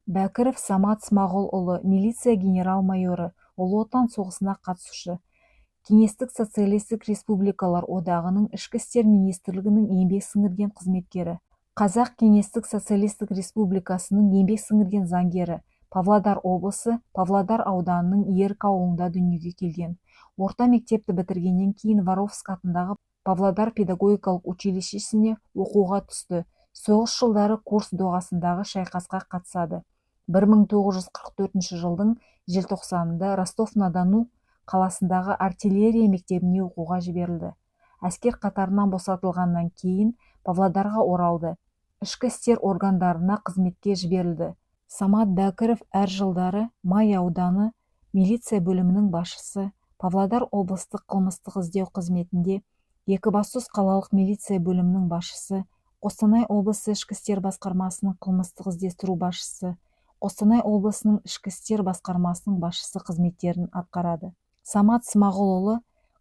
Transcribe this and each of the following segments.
Бәкіров Самат Смағұлұлы, милиция генерал-майоры, Ұлы Отан соғысына қатысушы. Кеңестік социалистік республикалар одағының ішкі істер министрлігінің еңбек сіңірген қызметкері. Қазақ Кеңестік социалистік республикасының еңбек сіңірген заңгері. Павлодар облысы, Павлодар ауданының Ерік ауылында дүниеге келген. Орта мектепті бітіргеннен кейін Воровск атындағы Павлодар педагогикалық училищесіне оқуға түсті. Соғыс жылдары курс доғасындағы шайқасқа қатысады. 1944 жылдың желтоқсанында Ростов-на-Дону қаласындағы артиллерия мектебіне оқуға жіберілді. Әскер қатарынан босатылғаннан кейін Павлодарға оралды. Ішкі істер органдарына қызметке жіберілді. Самат Бәкіров әр жылдары Май ауданы милиция бөлімінің басшысы, Павлодар облыстық қылмыстық іздеу қызметінде, Екібастұз қалалық милиция бөлімінің басшысы, Қостанай облысы ішкі істер басқармасының қылмыстық іздестіру басшысы, Қостанай облысының ішкі істер басқармасының басшысы қызметтерін атқарады. Самат Смағұлұлы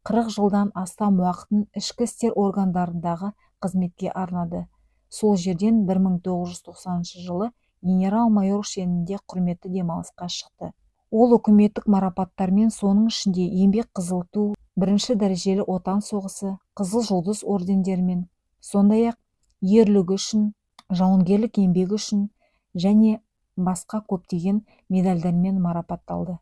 40 жылдан астам уақытын ішкі істер органдарындағы қызметке арнады. Сол жерден 1990 жылы генерал-майор шенінде құрметті демалысқа шықты. Ол үкіметтік марапаттармен, соның ішінде еңбек қызыл ту, бірінші дәрежелі отан соғысы, қызыл жұлдыз ордендерімен, сондай-ақ ерлігі үшін, жауынгерлік еңбегі үшін және басқа көптеген медальдармен марапатталды.